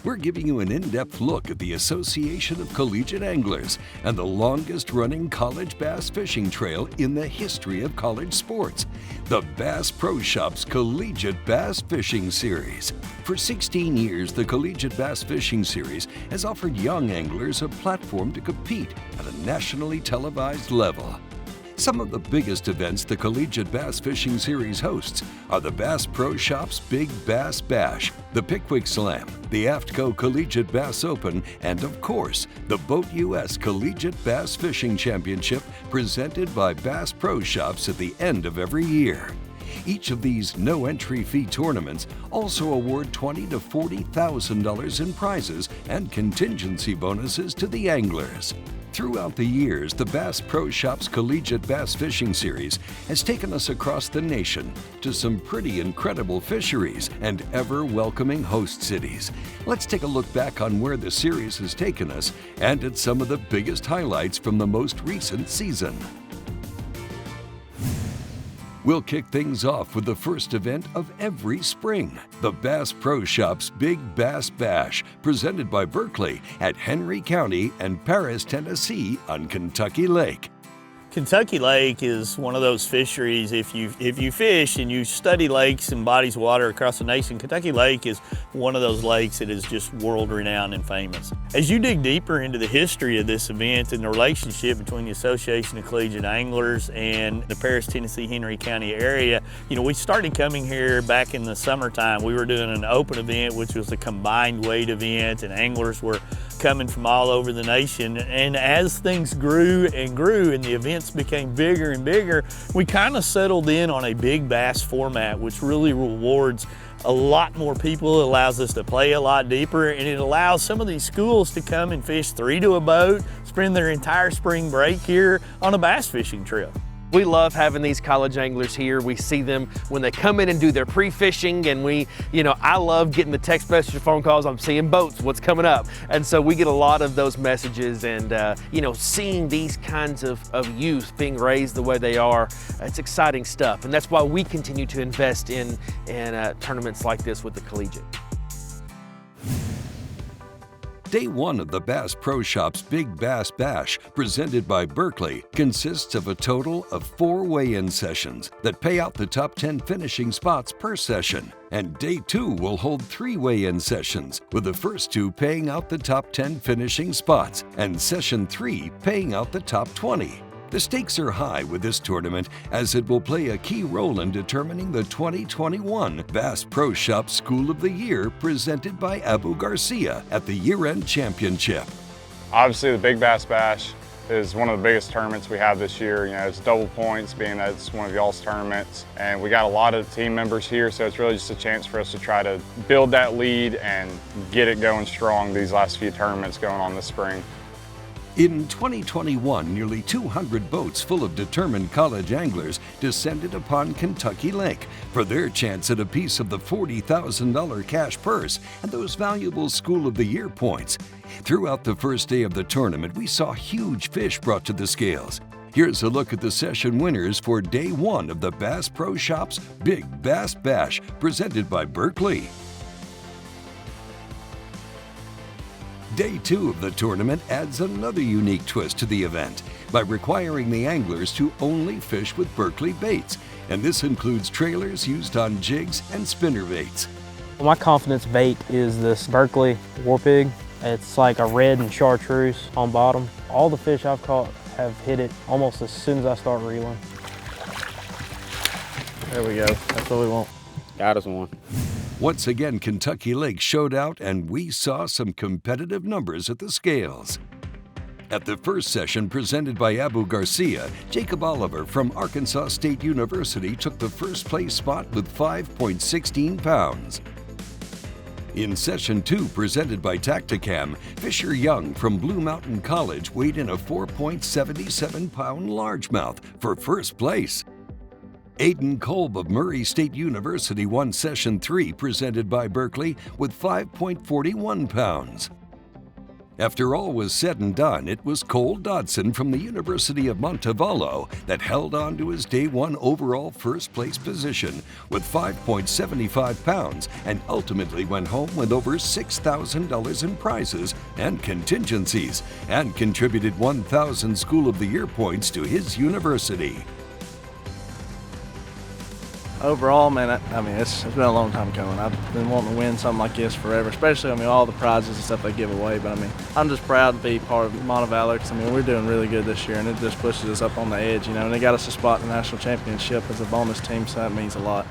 we're giving you an in-depth look at the Association of Collegiate Anglers and the longest-running college bass fishing trail in the history of college sports, the Bass Pro Shops Collegiate Bass Fishing Series. For 16 years, the Collegiate Bass Fishing Series has offered young anglers a platform to compete at a nationally televised level. Some of the biggest events the Collegiate Bass Fishing Series hosts are the Bass Pro Shops Big Bass Bash, the Pickwick Slam, the AFTCO Collegiate Bass Open, and of course, the BoatUS Collegiate Bass Fishing Championship presented by Bass Pro Shops at the end of every year. Each of these no-entry fee tournaments also award $20,000 to $40,000 in prizes and contingency bonuses to the anglers. Throughout the years, the Bass Pro Shops Collegiate Bass Fishing Series has taken us across the nation to some pretty incredible fisheries and ever-welcoming host cities. Let's take a look back on where the series has taken us and at some of the biggest highlights from the most recent season. We'll kick things off with the first event of every spring, the Bass Pro Shops Big Bass Bash, presented by Berkley at Henry County and Paris, Tennessee on Kentucky Lake. Kentucky Lake is one of those fisheries. If you fish and you study lakes and bodies of water across the nation, Kentucky Lake is one of those lakes that is just world-renowned and famous. As you dig deeper into the history of this event and the relationship between the Association of Collegiate Anglers and the Paris, Tennessee, Henry County area, we started coming here back in the summertime. We were doing an open event, which was a combined weight event, and anglers were coming from all over the nation. And as things grew and grew and the events became bigger and bigger, we kind of settled in on a big bass format, which really rewards a lot more people. It allows us to play a lot deeper, and it allows some of these schools to come and fish 3 to a boat, spend their entire spring break here on a bass fishing trip. We love having these college anglers here. We see them when they come in and do their pre-fishing, and I love getting the text message or phone calls. I'm seeing boats, what's coming up? And so we get a lot of those messages, and seeing these kinds of youth being raised the way they are, it's exciting stuff. And that's why we continue to invest in tournaments like this with the Collegiate. Day one of the Bass Pro Shops Big Bass Bash, presented by Berkley, consists of a total of 4 weigh-in sessions that pay out the top 10 finishing spots per session. And Day 2 will hold 3 weigh-in sessions, with the first 2 paying out the top 10 finishing spots, and Session 3 paying out the top 20. The stakes are high with this tournament, as it will play a key role in determining the 2021 Bass Pro Shops School of the Year presented by Abu Garcia at the year-end championship. Obviously, the Big Bass Bash is one of the biggest tournaments we have this year. It's double points, being that it's one of y'all's tournaments. And we got a lot of team members here, so it's really just a chance for us to try to build that lead and get it going strong these last few tournaments going on this spring. In 2021, nearly 200 boats full of determined college anglers descended upon Kentucky Lake for their chance at a piece of the $40,000 cash purse and those valuable School of the Year points. Throughout the first day of the tournament, we saw huge fish brought to the scales. Here's a look at the session winners for Day 1 of the Bass Pro Shops Big Bass Bash, presented by Berkley. Day 2 of the tournament adds another unique twist to the event by requiring the anglers to only fish with Berkley baits, and this includes trailers used on jigs and spinnerbaits. My confidence bait is this Berkley War Pig. It's like a red and chartreuse on bottom. All the fish I've caught have hit it almost as soon as I start reeling. There we go, that's what we want. Got us one. Once again, Kentucky Lake showed out, and we saw some competitive numbers at the scales. At the first session presented by Abu Garcia, Jacob Oliver from Arkansas State University took the first place spot with 5.16 pounds. In Session 2, presented by Tacticam, Fisher Young from Blue Mountain College weighed in a 4.77-pound largemouth for first place. Aiden Kolb of Murray State University won Session 3, presented by Berkley, with 5.41 pounds. After all was said and done, it was Cole Dodson from the University of Montevallo that held on to his Day 1 overall first place position with 5.75 pounds and ultimately went home with over $6,000 in prizes and contingencies and contributed 1,000 School of the Year points to his university. Overall, man, I mean, it's been a long time coming. I've been wanting to win something like this forever, especially, I mean, all the prizes and stuff they give away. But, I mean, I'm just proud to be part of Montevallo because, I mean, we're doing really good this year, and it just pushes us up on the edge, you know, and they got us a spot in the national championship as a bonus team, so that means a lot.